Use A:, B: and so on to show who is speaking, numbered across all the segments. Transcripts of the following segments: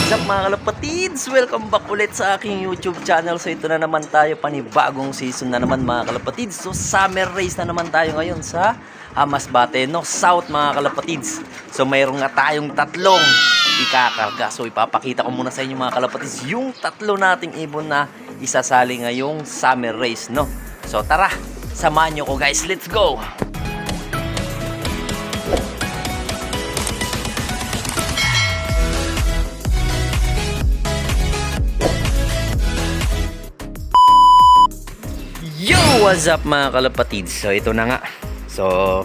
A: What's up mga kalapatids? Welcome back ulit sa aking YouTube channel. So ito na naman tayo, panibagong season na naman mga kalapatids. So summer race na naman tayo ngayon sa Masbate, no? South mga kalapatids. So mayroon nga tayong tatlong ikakarga. So ipapakita ko muna sa inyo mga kalapatids yung tatlo nating ibon na isasali ngayong summer race, no? So tara, samahan nyo ko guys, let's go! Yo! What's up mga kalapatids? So ito na nga. So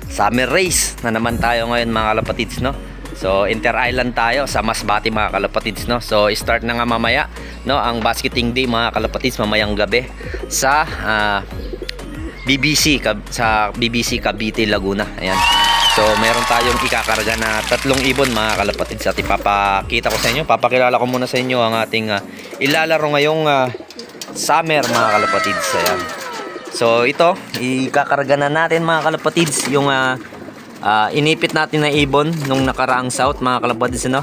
A: summer race na naman tayo ngayon mga kalapatids, no? So inter-island tayo sa Masbate mga kalapatids, no? So start na nga mamaya, no? Ang basketing day mga kalapatids mamayang gabi sa BBC Cavite, Laguna. Ayan. So meron tayong ikakarga na tatlong ibon mga kalapatids. At ipapakita ko sa inyo, papakilala ko muna sa inyo ang ating ilalaro ngayong summer mga kalapatids. Ayan. So ito, ikakarga na natin mga kalapatids yung inipit natin na ibon nung nakaraang south mga kalapatids, no?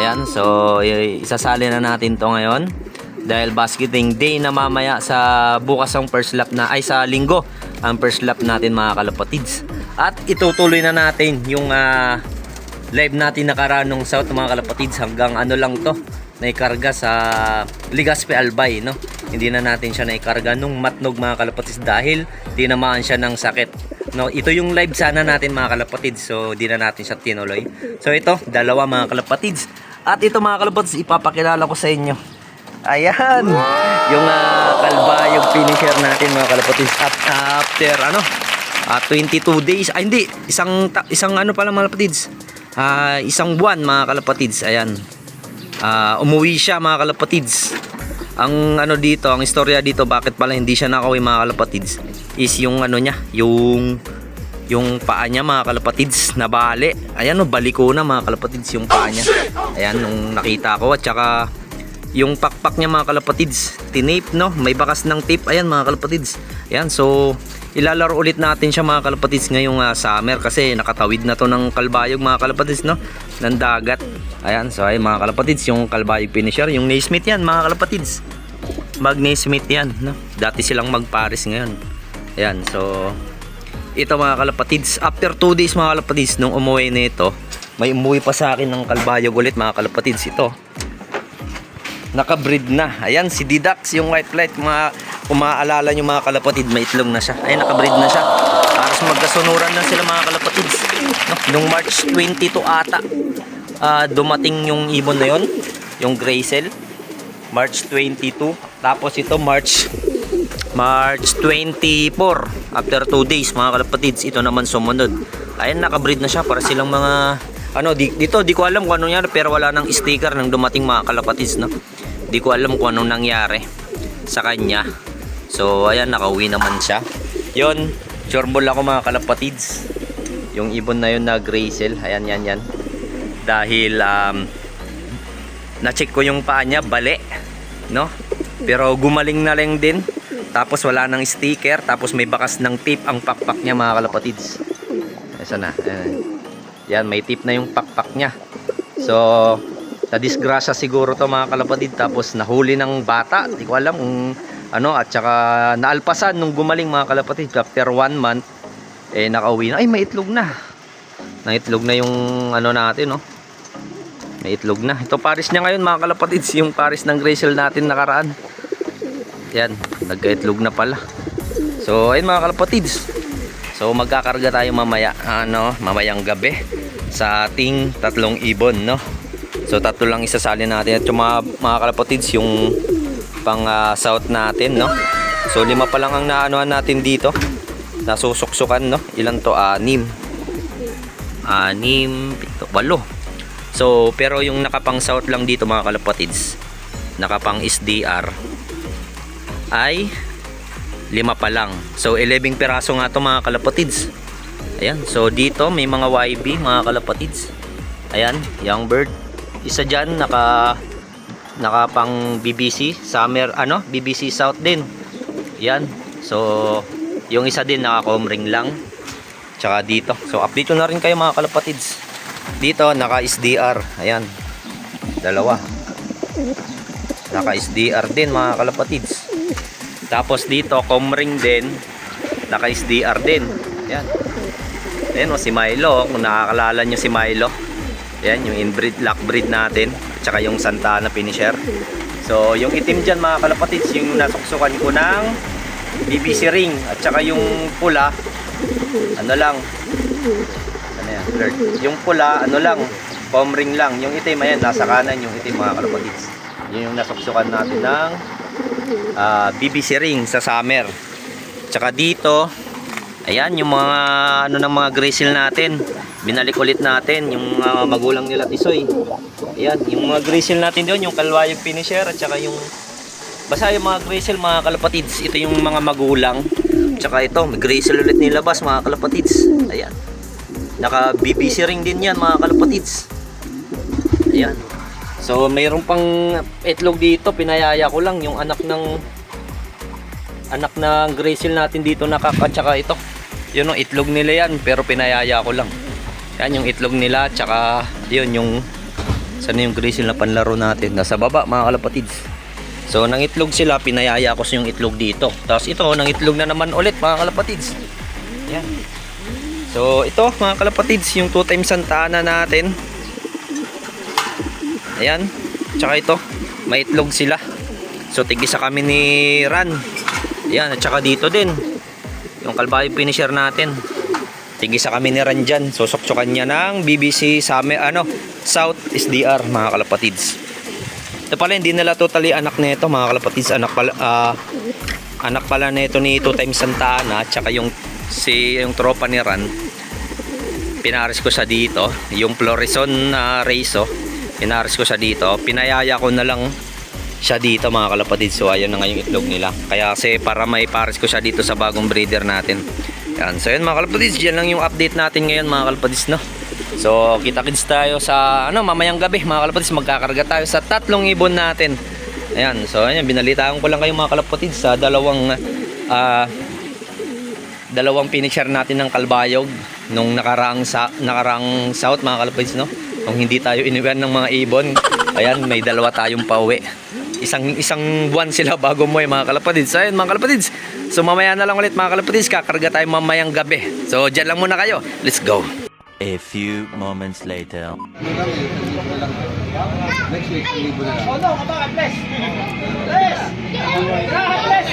A: Ayan, so isasali na natin to ngayon dahil basketing day na mamaya sa bukas ang first lap na ay sa linggo ang first lap natin mga kalapatids. At itutuloy na natin yung live natin nakaraan nung south mga kalapatids hanggang ano lang to, naikarga sa Legazpi Albay, no? Hindi na natin siya naikarga nung matnog mga kalapatids dahil tinamaan siya ng sakit, no? Ito yung live sana natin mga kalapatids, so di na natin siya tinuloy. So ito, dalawa mga kalapatids. At ito mga kalapatids, ipapakilala ko sa inyo. Ayan, yung kalbayog finisher natin mga kalapatids. At after 22 days, ay hindi, isang ano pala mga kalapatids, isang buwan mga kalapatids. Ayan, umuwi siya mga kalapatids. Ang ano dito, ang istorya dito bakit pala hindi siya nakauwi mga kalapatids is yung ano niya, yung paa niya mga kalapatids nabali. Ayan, no, baliko na mga kalapatids yung paa niya. Ayan, nung nakita ko. At saka yung pakpak niya mga kalapatids tinape, no, may bakas ng tape. Ayan mga kalapatids. Ayan, so ilalaro ulit natin siya mga kalapatids ngayong summer kasi nakatawid na to ng kalbayog mga kalapatids, no, ng dagat. Ayan, so ay mga kalapatids, yung kalbayog finisher, yung Naismith yan mga kalapatids, mag Naismith yan, no? Dati silang magpares ngayon. Ayan, so ito mga kalapatids, after 2 days mga kalapatids nung umuwi nito, may umuwi pa sa akin ng kalbayog ulit mga kalapatids. Ito nakabreed na. Ayan, si Didax, yung white flight, kung maaalala nyo mga kalapatid, may itlog na siya. Ayan, nakabreed na siya. Halos magkasunuran na sila mga kalapatids, no? Nung March 22 ata dumating yung ibon na yon, yung Gracel, March 22. Tapos ito March 24, after 2 days mga kalapatids, ito naman sumunod. Ayan, nakabreed na siya para silang mga dito di ko alam kung ano nangyari, pero wala nang sticker nang dumating mga kalapatids, no? Di ko alam kung anong nangyari sa kanya. So ayan, nakauwi naman siya. Yon, sureball ako mga kalapatids, yung ibon na yun na Gracel. Ayan, yan. Dahil na-check ko yung paa niya, bali, no? Pero gumaling na lang din. Tapos wala nang sticker, tapos may bakas ng tape ang pakpak niya mga kalapatids. Ayan na. Yan, may tape na yung pakpak niya. So na-disgrasya siguro to mga kalapatid, tapos nahuli ng bata, di ko alam kung ano, at saka naalpasan nung gumaling mga kalapatid. After 1 month nakauwi na. Ay, may itlog na. Naitlog na yung ano natin, no? May itlog na. Ito pares niya ngayon mga kalapatids, yung pares ng Gracel natin nakaraan. Yan, nagka-itlog na pala. So ayun mga kalapatids, so magkakarga tayo mamaya, mamayang gabi sa ating tatlong ibon, no? So tatlo lang isasali natin. At yung mga kalapatids, yung pang south natin, no? So 5 pa lang ang naanohan natin dito, nasusuksukan, no? Ilan to? 6, 7, 8. So pero yung nakapang south lang dito mga kalapatids, nakapang SDR ay 5 pa lang. So 11 piraso nga to mga kalapatids. Ayan, so dito may mga YB mga kalapatids. Ayan, young bird. Isa dyan nakapang BBC summer, BBC South din. Yan, so yung isa din naka-comring lang. Tsaka dito, so update na rin kayo mga kalapatids. Dito naka SDR. Ayan, dalawa. Naka SDR din mga kalapatids. Tapos dito comring din, naka SDR din. Yan. Ayan o, si Milo, kung nakakalala nyo si Milo. Yan, yung inbreed, lock breed natin. At saka yung Santana finisher. So, yung itim dyan mga kalapatids, yung nasuksukan ko ng BBC ring. At saka yung pula, ano lang, ano yan, alert. Yung pula, ano lang, foam ring lang. Yung itim, ayan, nasa kanan yung itim mga kalapatids. Yun yung nasuksukan natin ng BBC ring sa summer. At saka dito, ayan, yung mga, ano ng mga grizzle natin. Binalik ulit natin yung magulang nila Tisoy. Ayan, yung mga grizzle natin doon, yung kalwayog finisher at saka yung basta yung mga grizzle mga kalapatids. Ito yung mga magulang. At saka ito, may grizzle ulit nilabas mga kalapatids. Ayan. Naka BBC ring din yan mga kalapatids. Ayan. So mayroon pang itlog dito, pinayaya ko lang yung anak ng grizzle natin dito nakaka, tsaka ito. Yun ang itlog nila yan, pero pinayaya ko lang. Yan yung itlog nila, tsaka yun yung sana yung grizzle na panlaro natin nasa baba mga kalapatids. So nang itlog sila, pinayaya ko sa yung itlog dito. Tapos ito nang itlog na naman ulit mga kalapatids. Yan. So ito mga kalapatids, yung 2 times Santana natin. Ayan. Tsaka ito, may itlog sila. So tigisa kami ni Ran. Ayan, at saka dito din yung kalbayo finisher natin. Tigisa kami ni Ran dyan. So suksukan niya ng BBC South SDR mga kalapatids. Ito pala, hindi nila totally anak nito mga kalapatids. Anak pala nito ni 2 times Santana. At saka yung tropa ni Ran, pinaris ko sa dito. Yung Florison Raiso, pinaris ko sa dito. Pinayaya ko na lang siya dito mga kalapatids. So ayun na nga yung itlog nila. Kaya kasi para may pares ko siya dito sa bagong breeder natin. Yan. So yun mga kalapatids, yan lang yung update natin ngayon mga kalapatids, no. So kita-kits tayo sa mamayang gabi mga kalapatids. Magkakarga tayo sa 3 ibon natin. Ayan. So ayan, binalitaan ko lang kayo mga kalapatids sa dalawang finisher natin ng kalbayog nung nakaraang south mga kalapatids, no. Kung hindi tayo iniwan ng mga ibon, ayan, may dalawa tayong pauwi. Isang buwan sila bago mo mga kalapatids. So ayun mga kalapatids, so mamaya na lang ulit mga kalapatids, kakarga tayo mamayang gabi. So dyan lang muna kayo, let's go.
B: A few moments later.
C: Next week, libo na lang.
D: Oh no, kapag bless! Bless! Bless!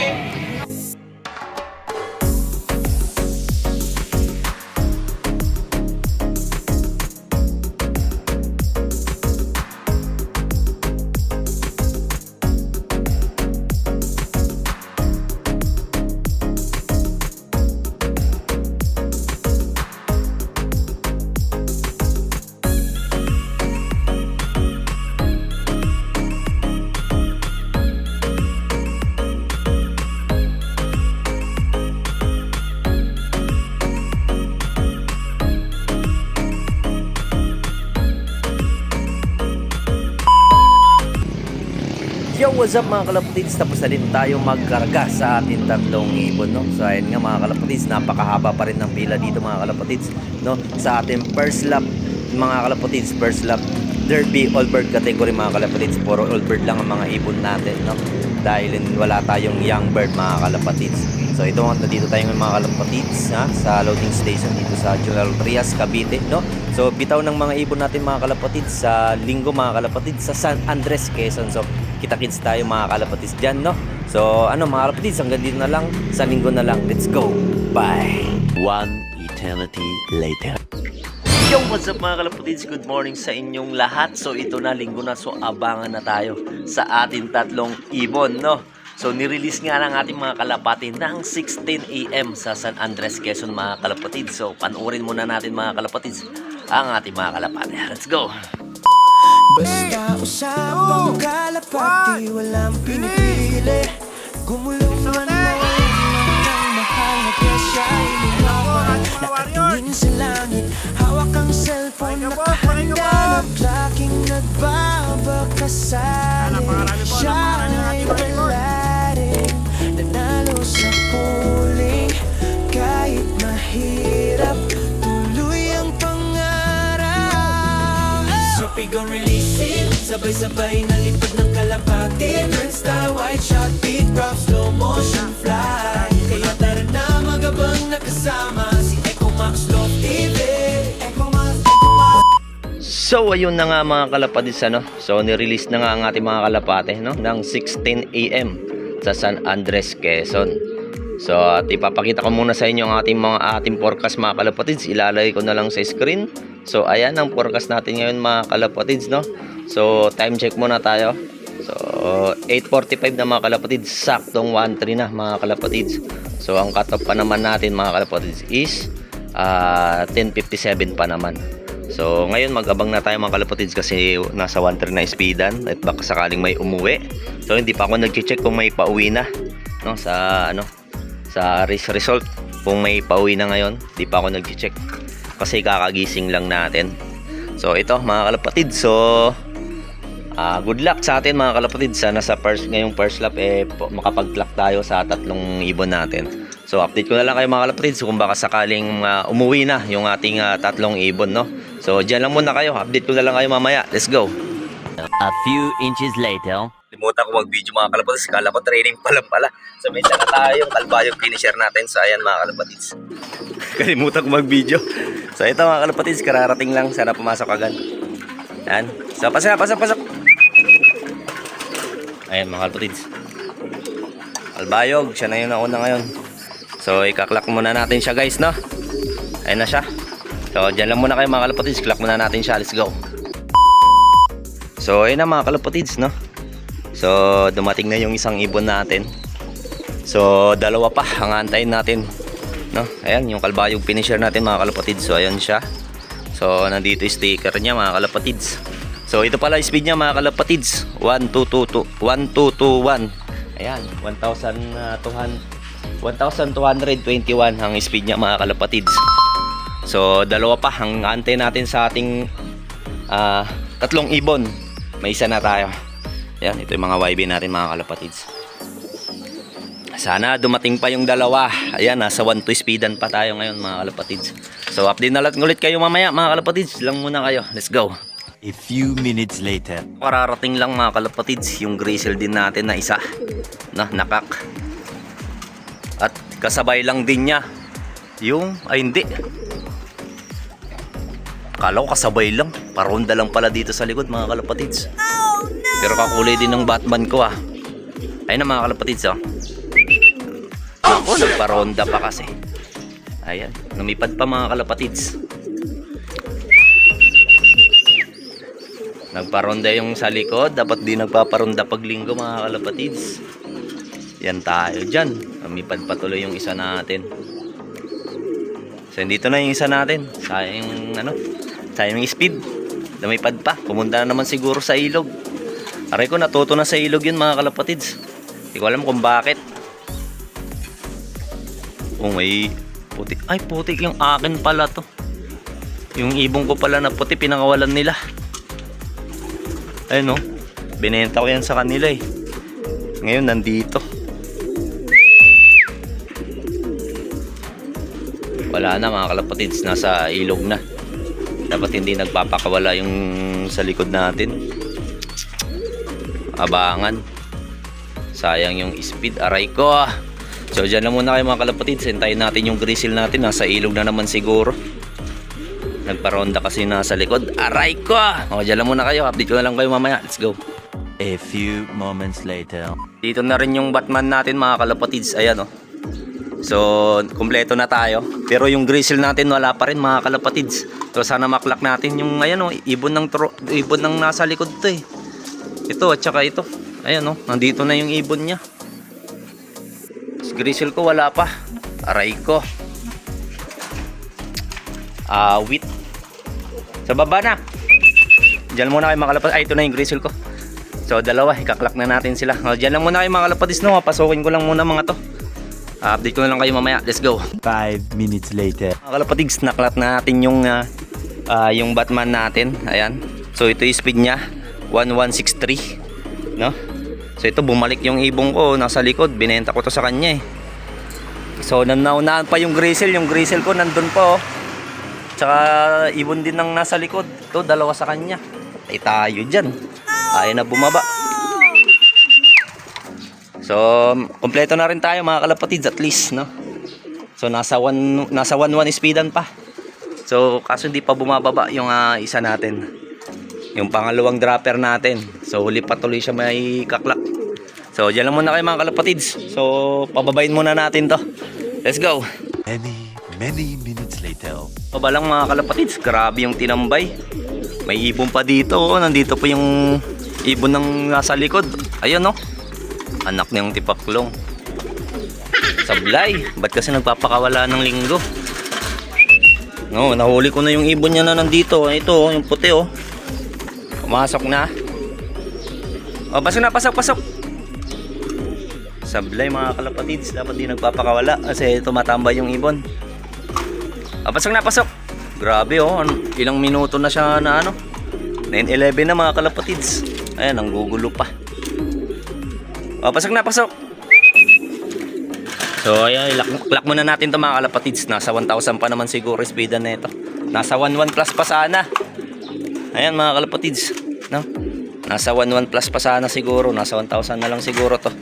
A: Yo, what's up mga kalapatids? Tapos na din tayo magkarga sa ating 3 ibon, no? So ayun nga mga kalapatids, napakahaba pa rin ng pila dito mga kalapatids, no? Sa ating first lap mga kalapatids, first lap Derby all bird category mga kalapatids. Puro all bird lang ang mga ibon natin, no? Dahil wala tayong young bird mga kalapatids. So ito nga, dito tayo mga kalapatids, ha? Sa loading station dito sa General Trias, Cavite, no? So bitaw ng mga ibon natin mga kalapatids sa linggo mga kalapatids sa San Andres, Quezon. So kita-kits tayo mga kalapatids dyan, no? So mga kalapatids, hanggang dito na lang, sa linggo na lang. Let's go, bye.
B: One eternity later.
A: Yo, what's up mga kalapatids? Good morning sa inyong lahat. So ito na, linggo na, so abangan na tayo sa ating 3 ibon, no? So nirelease nga ng ating mga kalapati ng 16 AM sa San Andres, Quezon mga kalapatids. So panoorin muna natin mga kalapatids ang ating mga kalapati. Let's go!
E: Basta usapang kalapati, walang pinipili. Gumulong man mo ng mahal na presya ay lumawan. Nakatingin sa langit, hawak ang cellphone, nakahanda. Naglaking nagbabakasali, siya ay palaring nanalo sa puling. Kahit mahirap, tuloy ang pangarap. So we gon' release it. Sabay-sabay na lipad ng kalapati. Turnstile, white shot, beat drop, slow motion fly. Kaya tara na magabang nakasama si Echo Max Love TV. Echo Max.
A: So ayun na nga mga kalapatids, ano? So nirelease na nga ang ating mga kalapate, no? Ng 6:10 AM sa San Andres, Quezon. So at ipapakita ko muna sa inyo ang ating forecast mga kalapatids. Ilalagay ko na lang sa screen. So ayan ang forecast natin ngayon mga kalapatids, no? So time check muna tayo. So 8:45 na mga kalapatids. Saktong 1:03 na mga kalapatids. So ang cutoff pa naman natin mga kalapatids is 10:57 pa naman. So ngayon mag-abang na tayo mga kalapatids kasi nasa 1:03 na speedan at baka sakaling may umuwi. So hindi pa ako nag-check kung may pauwi na, no, sa sa race result. Kung may pauwi na ngayon, hindi pa ako nag-check kasi kakagising lang natin. So ito mga kalapatids, so good luck sa atin mga kalapatids. Sana sa ngayong first lap makapag-clock tayo sa 3 ibon natin. So update ko na lang kayo mga kalapatids kung baka sakaling umuwi na yung ating 3 ibon, no. So dyan lang muna kayo, update ko na lang kayo mamaya. Let's go.
B: A few inches later.
A: Limutan ko mag-video mga kalapatids, kala ko training pa lang pala. So may dala tayo yung kalbayog finisher natin. So ayan mga kalapatids. Kalimutan ko mag-video. So ito mga kalapatids, kararating lang. Sana pumasok agad. Ayan. So pasok. Ayan mga kalapatids. Kalbayog, siya na yung nauna ngayon. So ikaklak muna natin siya guys, no? Ayan na siya. So dyan lang muna kayo mga kalapatids, klak muna natin siya. Let's go. So ayun na mga kalapatids, no? So dumating na yung isang ibon natin. So dalawa pa ang antayin natin, no? Ayan yung kalbayog finisher natin mga kalapatids. So ayan siya. So nandito yung sticker niya mga kalapatids. So ito pala speed niya mga kalapatids, 1221. Ayan, 1,221 ang speed niya mga kalapatids. So dalawa pa ang antay natin sa ating 3 ibon. May isa na tayo. Ayan, ito yung mga YB natin mga kalapatids. Sana dumating pa yung dalawa. Ayan, nasa 1-2 speedan pa tayo ngayon mga kalapatids. So update na lang ulit kayo mamaya mga kalapatids. Lang muna kayo. Let's go.
B: A few minutes later.
A: Kararating lang mga kalapatids yung grizzle din natin na isa na nakak. At kasabay lang din niya yung, ay hindi, akala ko kasabay lang, paronda lang pala dito sa likod mga kalapatids. Pero kakulay din ng Batman ko ayun na mga kalapatids ako, nagparonda pa kasi. Ayan, lumipad pa mga kalapatids. Nagparonda yung sa likod, dapat di nagpaparonda pag linggo mga kalapatids. Yan tayo dyan, lumipad pa tuloy yung isa natin. So dito na yung isa natin. Sayang yung speed. Lumipad pa, pumunta na naman siguro sa ilog. Aray ko, natuto na sa ilog yun mga kalapatids. Hindi ko alam kung bakit. Oh, may puti. Ay, puti yung akin pala to. Yung ibong ko pala na puti, pinangawalan nila. Ayun, no? Binenta ko yan sa kanila eh. Ngayon, nandito. Wala na mga kalapatids, nasa ilog na. Dapat hindi nagpapakawala yung sa likod natin. Abangan. Sayang yung speed, aray ko. So dyan lang muna kayo mga kalapatids. Hintayin natin yung grizzle natin, nasa ilog na naman siguro. Nagparonda kasi nasa likod, aray ko. O dyan lang muna kayo, update ko na lang kayo mamaya. Let's go.
B: A few moments later.
A: Dito na rin yung Batman natin mga kalapatids. Ayan, so kumpleto na tayo. Pero yung grizzle natin wala pa rin mga kalapatids. So sana maklak natin yung ayan, ibon ng nasa likod to eh. Ito at saka ito. Ayan, nandito na yung ibon niya. Grizzle ko wala pa. Aray ko. Wait. Sa baba na. Diyan muna kayo mga kalapatids. Ay, ito na yung grizzle ko. So dalawa, ikaklak na natin sila. Diyan lang muna kayo mga kalapatids, no? Pasukin ko lang muna mga to. Update ko na lang kayo mamaya. Let's go.
B: 5 minutes later.
A: Mga kalapatids, naklat na natin yung Batman natin. Ayan. So ito yung speed niya, 1163, no? So ito, bumalik yung ibong ko nasa likod. Binenta ko to sa kanya eh. So nanaunahan pa yung grizzle ko nandun pa Tsaka ibon din ng nasa likod. Ito, dalawa sa kanya. Ay tayo dyan. Ayaw na bumaba. So, kompleto na rin tayo mga kalapatids at least, no? So, nasa 1-1 speedan pa. So, kaso hindi pa bumababa yung isa natin. Yung pangalawang dropper natin. So, huli pa tuloy siya may kaklak. So, dyan lang muna kayo mga kalapatids. So, pababayin muna natin to. Let's go!
B: Many minutes later.
A: Baba lang mga kalapatids. Grabe yung tinambay. May ibon pa dito. Oh. Nandito pa yung ibon ng nasa likod. Ayun, no? Anak niyang tipaklong. Sablay. Ba't kasi nagpapakawala ng linggo? No, nahuli ko na yung ibon niya na nandito. Ito, yung puti, oh. Pumasok na. Oh, pasok na, pasok. Sablay mga kalapatids. Dapat di nagpapakawala kasi tumatambay yung ibon. Oh, pasok na, pasok. Grabe, oh. Ilang minuto na siya na ano. 9:11 na mga kalapatids. Ayan, ang gugulo pa. Oh, pasok na, pasok. So, ayan, lock muna natin ito mga kalapatids. Nasa 1,000 pa naman siguro speedan na ito. Nasa 1,1 plus pa sana. Ayan mga kalapatids, no? Nasa 1,1 plus pa sana siguro. Nasa 1,000 na lang siguro to.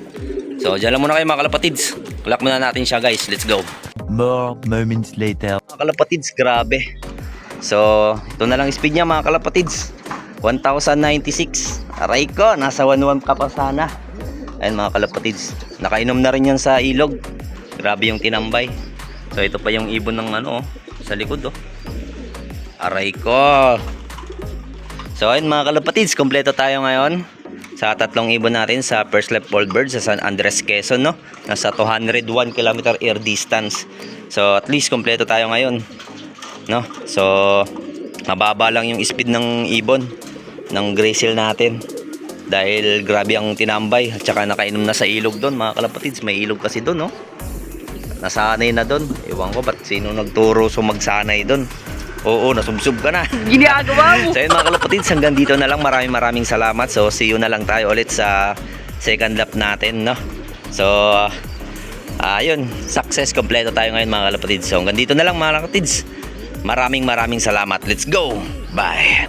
A: So, dyan lang muna kayo mga kalapatids. Lock muna natin siya guys. Let's go.
B: More moments later.
A: Mga kalapatids, grabe. So, ito na lang speed niya mga kalapatids. 1,096. Aray ko, nasa 1,1 ka pa sana. Ayan mga kalapatids. Nakainom na rin yan sa ilog. Grabe yung tinambay. So ito pa yung ibon ng ano, sa likod, oh. Aray ko. So ayun mga kalapatids, kompleto tayo ngayon sa tatlong ibon natin sa First Left Bald Bird sa San Andres, Quezon, no? Nasa 201 km air distance. So at least kompleto tayo ngayon, no? So mababa lang yung speed ng ibon ng Graysill natin. Dahil grabe ang tinambay at saka nakainom na sa ilog doon mga kalapatids. May ilog kasi doon, no? Nasanay na doon. Ewan ko ba't sino nagturo sumagsanay doon. Oo, nasubsob ka na.
D: Ginagawa mo!
A: So yun mga kalapatids, hanggang dito na lang. Maraming salamat. So see you na lang tayo ulit sa second lap natin, no? So ayun, success, kompleto tayo ngayon mga kalapatids. So hanggang dito na lang mga kalapatids. Maraming salamat. Let's go! Bye!